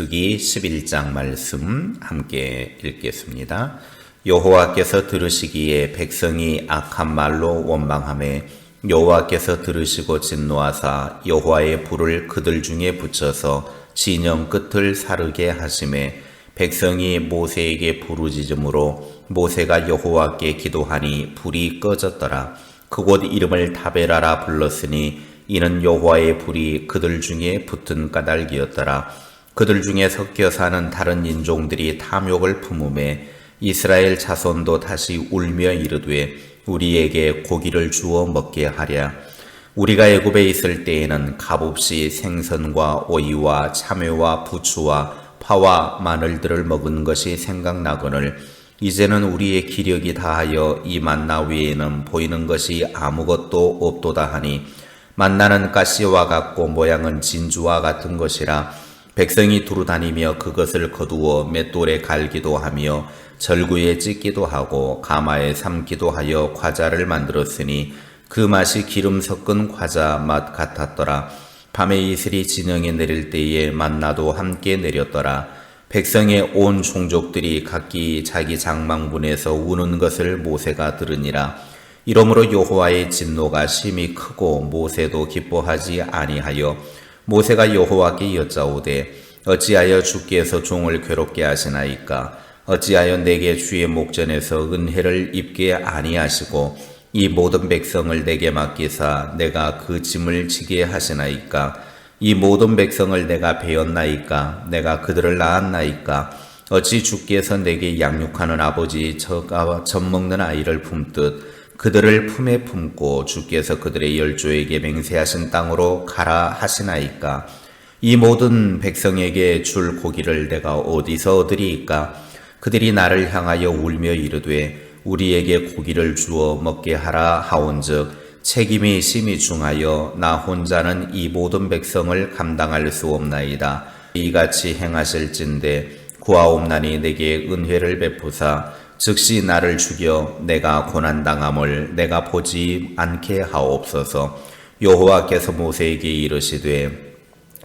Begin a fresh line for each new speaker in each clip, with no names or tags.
민수기 11장 말씀 함께 읽겠습니다. 여호와께서 들으시기에 백성이 악한 말로 원망하매 여호와께서 들으시고 진노하사 여호와의 불을 그들 중에 붙여서 진영 끝을 사르게 하시매 백성이 모세에게 부르짖음으로 모세가 여호와께 기도하니 불이 꺼졌더라. 그곳 이름을 다베라라 불렀으니 이는 여호와의 불이 그들 중에 붙은 까닭이었더라. 그들 중에 섞여 사는 다른 인종들이 탐욕을 품음에 이스라엘 자손도 다시 울며 이르되 우리에게 고기를 주어 먹게 하랴. 우리가 애굽에 있을 때에는 값없이 생선과 오이와 참외와 부추와 파와 마늘들을 먹은 것이 생각나거늘 이제는 우리의 기력이 다하여 이 만나 외에는 보이는 것이 아무것도 없도다 하니 만나는 가시와 같고 모양은 진주와 같은 것이라. 백성이 두루다니며 그것을 거두어 맷돌에 갈기도 하며 절구에 찢기도 하고 가마에 삶기도 하여 과자를 만들었으니 그 맛이 기름 섞은 과자 맛 같았더라. 밤에 이슬이 진영에 내릴 때에 만나도 함께 내렸더라. 백성의 온 종족들이 각기 자기 장막문에서 우는 것을 모세가 들으니라. 이러므로 여호와의 진노가 심히 크고 모세도 기뻐하지 아니하여 모세가 여호와께 여짜오되 어찌하여 주께서 종을 괴롭게 하시나이까? 어찌하여 내게 주의 목전에서 은혜를 입게 아니하시고 이 모든 백성을 내게 맡기사 내가 그 짐을 지게 하시나이까? 이 모든 백성을 내가 베었나이까? 내가 그들을 낳았나이까? 어찌 주께서 내게 양육하는 아버지 젖 먹는 아이를 품듯 그들을 품에 품고 주께서 그들의 열조에게 맹세하신 땅으로 가라 하시나이까? 이 모든 백성에게 줄 고기를 내가 어디서 얻으리이까? 그들이 나를 향하여 울며 이르되 우리에게 고기를 주어 먹게 하라 하온즉 책임이 심히 중하여 나 혼자는 이 모든 백성을 감당할 수 없나이다. 이같이 행하실진대 구하옵나니 내게 은혜를 베푸사 즉시 나를 죽여 내가 고난당함을 내가 보지 않게 하옵소서. 여호와께서 모세에게 이르시되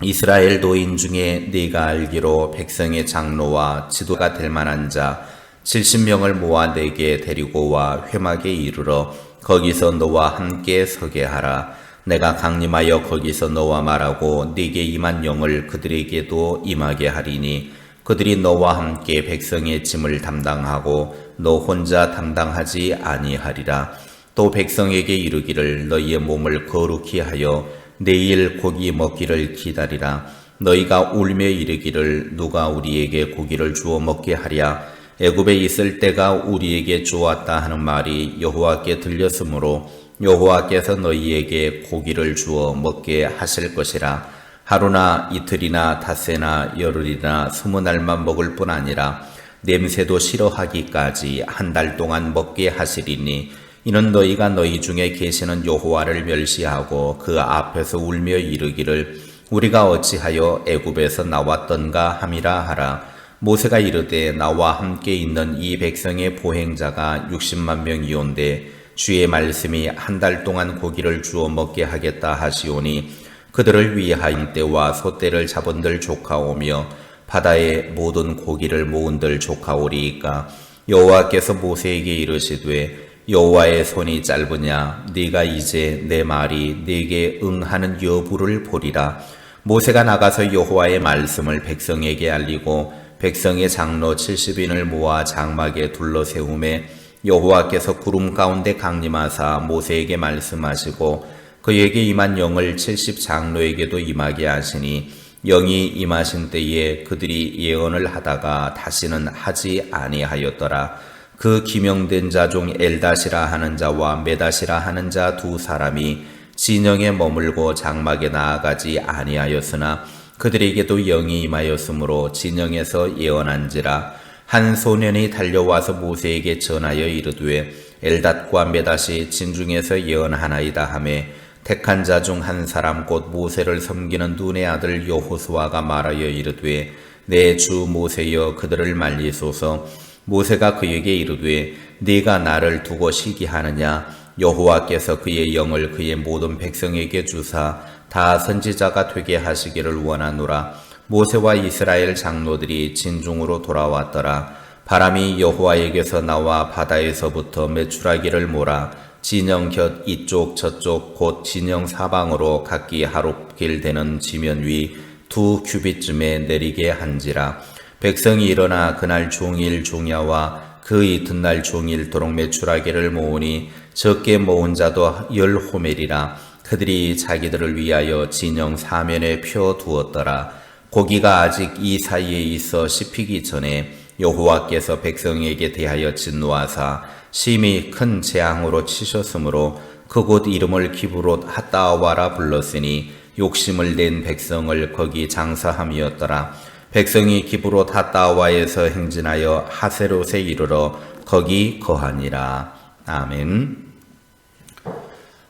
이스라엘 노인 중에 네가 알기로 백성의 장로와 지도가 될 만한 자 70명을 모아 내게 데리고 와 회막에 이르러 거기서 너와 함께 서게 하라. 내가 강림하여 거기서 너와 말하고 네게 임한 영을 그들에게도 임하게 하리니 그들이 너와 함께 백성의 짐을 담당하고 너 혼자 담당하지 아니하리라. 또 백성에게 이르기를 너희의 몸을 거룩히 하여 내일 고기 먹기를 기다리라. 너희가 울며 이르기를 누가 우리에게 고기를 주어 먹게 하랴. 애굽에 있을 때가 우리에게 좋았다 하는 말이 여호와께 들렸으므로 여호와께서 너희에게 고기를 주어 먹게 하실 것이라. 하루나 이틀이나 닷새나 열흘이나 20날만 먹을 뿐 아니라 냄새도 싫어하기까지 한 달 동안 먹게 하시리니 이는 너희가 너희 중에 계시는 여호와를 멸시하고 그 앞에서 울며 이르기를 우리가 어찌하여 애굽에서 나왔던가 함이라 하라. 모세가 이르되 나와 함께 있는 이 백성의 보행자가 60만 명이온데 주의 말씀이 한 달 동안 고기를 주어 먹게 하겠다 하시오니 그들을 위하인 떼와 소떼를 잡은들 조카오며 바다에 모든 고기를 모은들 조카오리이까? 여호와께서 모세에게 이르시되 여호와의 손이 짧으냐? 네가 이제 내 말이 네게 응하는 여부를 보리라. 모세가 나가서 여호와의 말씀을 백성에게 알리고 백성의 장로 70인을 모아 장막에 둘러세우매 여호와께서 구름 가운데 강림하사 모세에게 말씀하시고 그에게 임한 영을 70장로에게도 임하게 하시니 영이 임하신 때에 그들이 예언을 하다가 다시는 하지 아니하였더라. 그 기명된 자 중 엘닷이라 하는 자와 메닷이라 하는 자 두 사람이 진영에 머물고 장막에 나아가지 아니하였으나 그들에게도 영이 임하였으므로 진영에서 예언한지라. 한 소년이 달려와서 모세에게 전하여 이르되 엘닷과 메닷이 진중에서 예언하나이다 하매 택한 자 중 한 사람 곧 모세를 섬기는 눈의 아들 여호수아가 말하여 이르되 내 주 모세여 그들을 말리소서. 모세가 그에게 이르되 네가 나를 두고 시기하느냐? 여호와께서 그의 영을 그의 모든 백성에게 주사 다 선지자가 되게 하시기를 원하노라. 모세와 이스라엘 장로들이 진중으로 돌아왔더라. 바람이 여호와에게서 나와 바다에서부터 메추라기를 몰아 진영 곁 이쪽 저쪽 곧 진영 사방으로 각기 하룻길 되는 지면 위 2규빗쯤에 내리게 한지라. 백성이 일어나 그날 종일 종야와 그 이튿날 종일토록 메추라기를 모으니 적게 모은 자도 10호멜이라. 그들이 자기들을 위하여 진영 사면에 펴 두었더라. 고기가 아직 이 사이에 있어 씹히기 전에 여호와께서 백성에게 대하여 진노하사 심히 큰 재앙으로 치셨으므로 그곳 이름을 기브롯 핫다와라 불렀으니 욕심을 낸 백성을 거기 장사함이었더라. 백성이 기브롯 핫다와에서 행진하여 하세롯에 이르러 거기 거하니라. 아멘.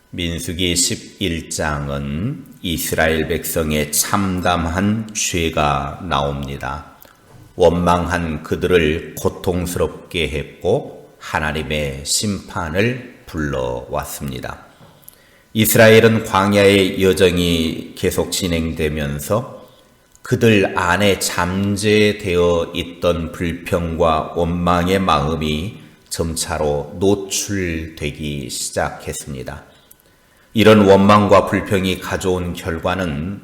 민수기 11장은 이스라엘 백성의 참담한 죄가 나옵니다. 원망한 그들을 고통스럽게 했고 하나님의 심판을 불러왔습니다. 이스라엘은 광야의 여정이 계속 진행되면서 그들 안에 잠재되어 있던 불평과 원망의 마음이 점차로 노출되기 시작했습니다. 이런 원망과 불평이 가져온 결과는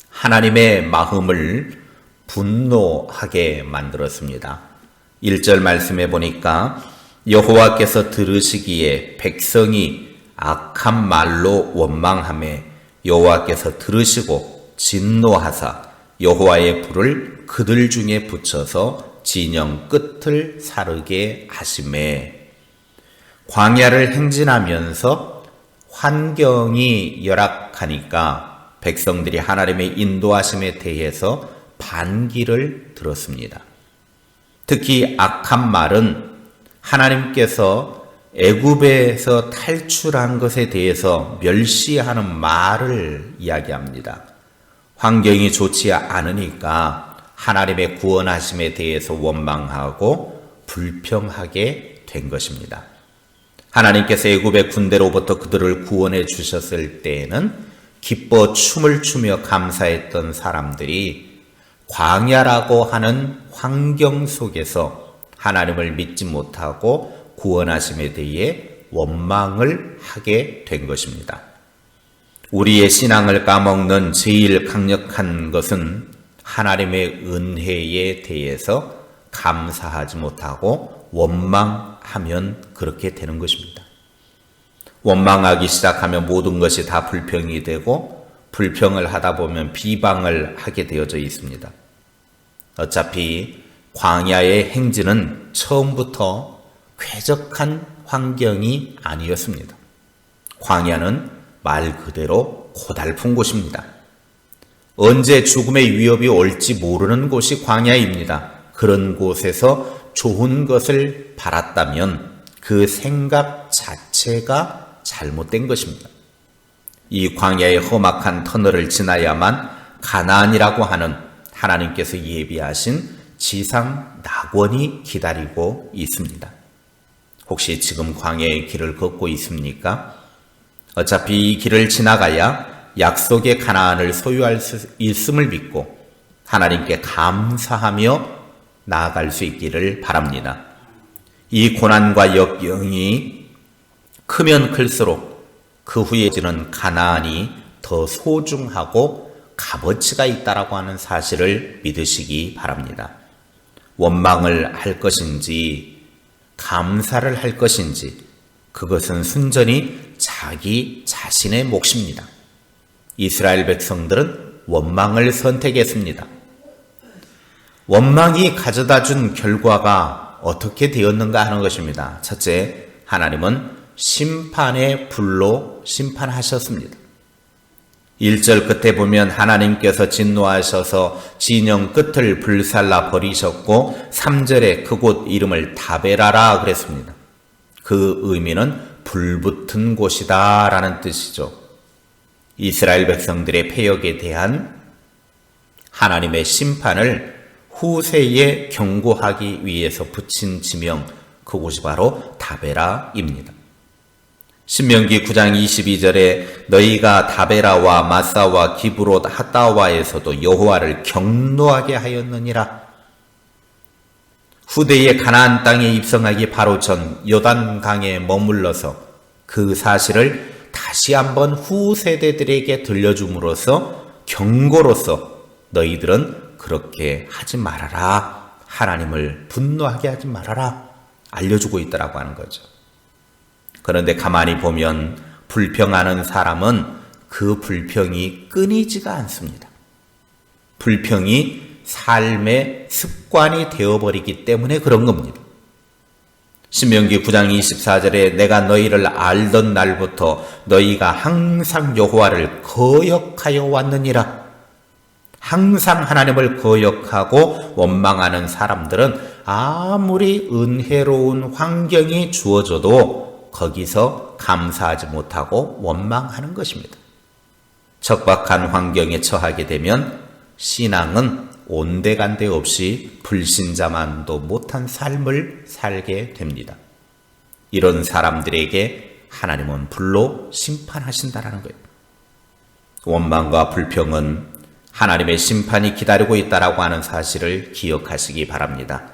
하나님의 마음을 분노하게 만들었습니다. 1절 말씀해 보니까 여호와께서 들으시기에 백성이 악한 말로 원망하매 여호와께서 들으시고 진노하사 여호와의 불을 그들 중에 붙여서 진영 끝을 사르게 하시매. 광야를 행진하면서 환경이 열악하니까 백성들이 하나님의 인도하심에 대해서 반기를 들었습니다. 특히 악한 말은 하나님께서 애굽에서 탈출한 것에 대해서 멸시하는 말을 이야기합니다. 환경이 좋지 않으니까 하나님의 구원하심에 대해서 원망하고 불평하게 된 것입니다. 하나님께서 애굽의 군대로부터 그들을 구원해 주셨을 때에는 기뻐 춤을 추며 감사했던 사람들이 광야라고 하는 환경 속에서 하나님을 믿지 못하고 구원하심에 대해 원망을 하게 된 것입니다. 우리의 신앙을 까먹는 제일 강력한 것은 하나님의 은혜에 대해서 감사하지 못하고 원망하면 그렇게 되는 것입니다. 원망하기 시작하면 모든 것이 다 불평이 되고 불평을 하다 보면 비방을 하게 되어져 있습니다. 어차피 광야의 행진은 처음부터 쾌적한 환경이 아니었습니다. 광야는 말 그대로 고달픈 곳입니다. 언제 죽음의 위협이 올지 모르는 곳이 광야입니다. 그런 곳에서 좋은 것을 바랐다면 그 생각 자체가 잘못된 것입니다. 이 광야의 험악한 터널을 지나야만 가나안이라고 하는 하나님께서 예비하신 지상 낙원이 기다리고 있습니다. 혹시 지금 광야의 길을 걷고 있습니까? 어차피 이 길을 지나가야 약속의 가나안을 소유할 수 있음을 믿고 하나님께 감사하며 나아갈 수 있기를 바랍니다. 이 고난과 역경이 크면 클수록 그 후에 지는 가나안이 더 소중하고 값어치가 있다라고 하는 사실을 믿으시기 바랍니다. 원망을 할 것인지 감사를 할 것인지 그것은 순전히 자기 자신의 몫입니다. 이스라엘 백성들은 원망을 선택했습니다. 원망이 가져다준 결과가 어떻게 되었는가 하는 것입니다. 첫째, 하나님은 심판의 불로 심판하셨습니다. 1절 끝에 보면 하나님께서 진노하셔서 진영 끝을 불살라 버리셨고 3절에 그곳 이름을 다베라라 그랬습니다. 그 의미는 불붙은 곳이다 라는 뜻이죠. 이스라엘 백성들의 패역에 대한 하나님의 심판을 후세에 경고하기 위해서 붙인 지명, 그곳이 바로 다베라입니다. 신명기 9장 22절에 너희가 다베라와 마사와 기브롯 핫다와에서도 여호와를 경노하게 하였느니라. 후대에 가나안 땅에 입성하기 바로 전 요단강에 머물러서 그 사실을 다시 한번 후 세대들에게 들려줌으로써 경고로서 너희들은 그렇게 하지 말아라. 하나님을 분노하게 하지 말아라. 알려주고 있다라고 하는 거죠. 그런데 가만히 보면 불평하는 사람은 그 불평이 끊이지가 않습니다. 불평이 삶의 습관이 되어버리기 때문에 그런 겁니다. 신명기 9장 24절에 내가 너희를 알던 날부터 너희가 항상 여호와를 거역하여 왔느니라. 항상 하나님을 거역하고 원망하는 사람들은 아무리 은혜로운 환경이 주어져도 거기서 감사하지 못하고 원망하는 것입니다. 척박한 환경에 처하게 되면 신앙은 온데간데 없이 불신자만도 못한 삶을 살게 됩니다. 이런 사람들에게 하나님은 불로 심판하신다라는 거예요. 원망과 불평은 하나님의 심판이 기다리고 있다라고 하는 사실을 기억하시기 바랍니다.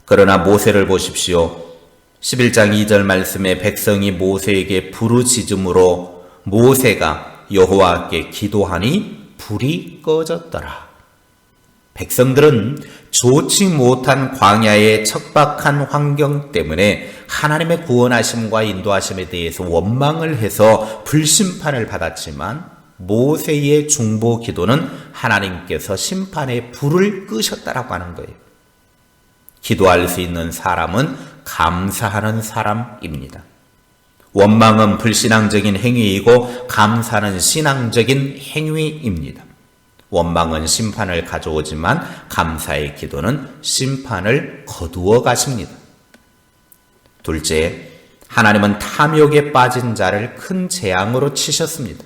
그러나 모세를 보십시오. 11장 2절 말씀에 백성이 모세에게 부르짖음으로 모세가 여호와께 기도하니 불이 꺼졌더라. 백성들은 좋지 못한 광야의 척박한 환경 때문에 하나님의 구원하심과 인도하심에 대해서 원망을 해서 불심판을 받았지만 모세의 중보 기도는 하나님께서 심판의 불을 끄셨다라고 하는 거예요. 기도할 수 있는 사람은 감사하는 사람입니다. 원망은 불신앙적인 행위이고 감사는 신앙적인 행위입니다. 원망은 심판을 가져오지만 감사의 기도는 심판을 거두어 가십니다. 둘째, 하나님은 탐욕에 빠진 자를 큰 재앙으로 치셨습니다.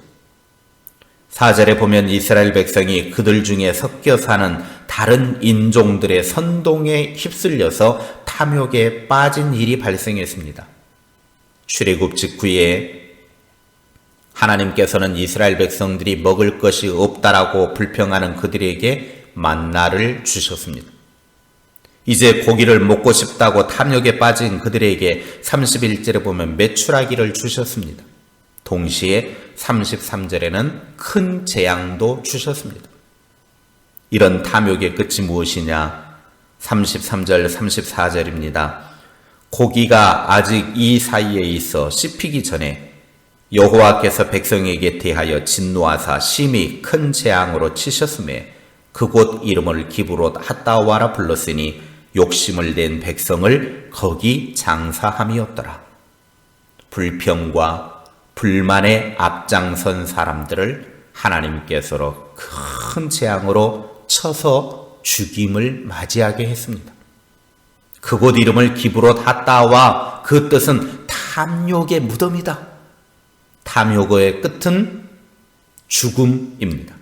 4절에 보면 이스라엘 백성이 그들 중에 섞여 사는 다른 인종들의 선동에 휩쓸려서 탐욕에 빠진 일이 발생했습니다. 출애굽 직후에 하나님께서는 이스라엘 백성들이 먹을 것이 없다라고 불평하는 그들에게 만나를 주셨습니다. 이제 고기를 먹고 싶다고 탐욕에 빠진 그들에게 31절에 보면 메추라기를 주셨습니다. 동시에 33절에는 큰 재앙도 주셨습니다. 이런 탐욕의 끝이 무엇이냐? 33절, 34절입니다. 고기가 아직 이 사이에 있어 씹히기 전에 여호와께서 백성에게 대하여 진노하사 심히 큰 재앙으로 치셨음에 그곳 이름을 기브롯 핫다와라 불렀으니 욕심을 낸 백성을 거기 장사함이었더라. 불평과 불만에 앞장선 사람들을 하나님께서 큰 재앙으로 쳐서 죽임을 맞이하게 했습니다. 그곳 이름을 기브롯 핫다와 그 뜻은 탐욕의 무덤이다. 탐욕의 끝은 죽음입니다.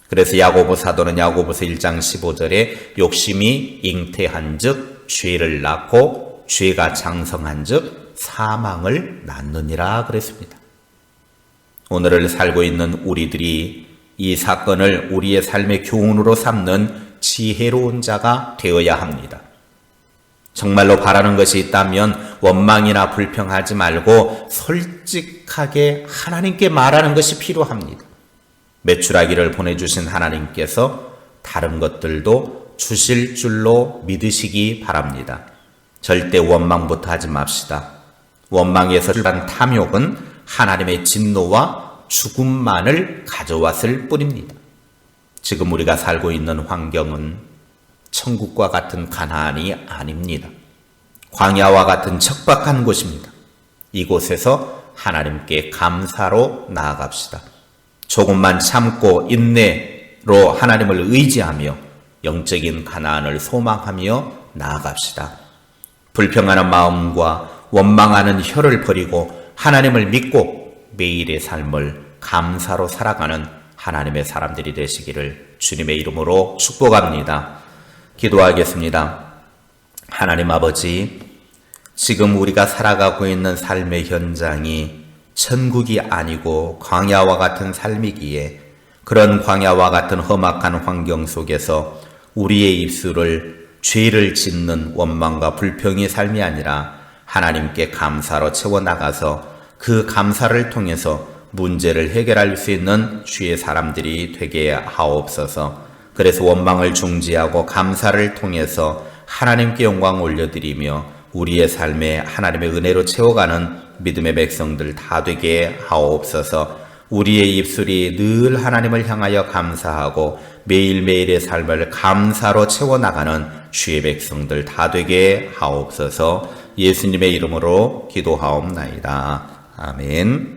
그래서 야고보 사도는 야고보서 1장 15절에 욕심이 잉태한 즉 죄를 낳고 죄가 장성한 즉 사망을 낳느니라 그랬습니다. 오늘을 살고 있는 우리들이 이 사건을 우리의 삶의 교훈으로 삼는 지혜로운 자가 되어야 합니다. 정말로 바라는 것이 있다면 원망이나 불평하지 말고 솔직하게 하나님께 말하는 것이 필요합니다. 메추라기를 보내주신 하나님께서 다른 것들도 주실 줄로 믿으시기 바랍니다. 절대 원망부터 하지 맙시다. 원망에서 출발한 탐욕은 하나님의 진노와 죽음만을 가져왔을 뿐입니다. 지금 우리가 살고 있는 환경은 천국과 같은 가나안이 아닙니다. 광야와 같은 척박한 곳입니다. 이곳에서 하나님께 감사로 나아갑시다. 조금만 참고 인내로 하나님을 의지하며 영적인 가나안을 소망하며 나아갑시다. 불평하는 마음과 원망하는 혀를 버리고 하나님을 믿고 매일의 삶을 감사로 살아가는 하나님의 사람들이 되시기를 주님의 이름으로 축복합니다. 기도하겠습니다. 하나님 아버지, 지금 우리가 살아가고 있는 삶의 현장이 천국이 아니고 광야와 같은 삶이기에 그런 광야와 같은 험악한 환경 속에서 우리의 입술을 죄를 짓는 원망과 불평의 삶이 아니라 하나님께 감사로 채워나가서 그 감사를 통해서 문제를 해결할 수 있는 주의 사람들이 되게 하옵소서. 그래서 원망을 중지하고 감사를 통해서 하나님께 영광 올려드리며 우리의 삶에 하나님의 은혜로 채워가는 믿음의 백성들 다 되게 하옵소서. 우리의 입술이 늘 하나님을 향하여 감사하고 매일매일의 삶을 감사로 채워나가는 주의 백성들 다 되게 하옵소서. 예수님의 이름으로 기도하옵나이다. 아멘.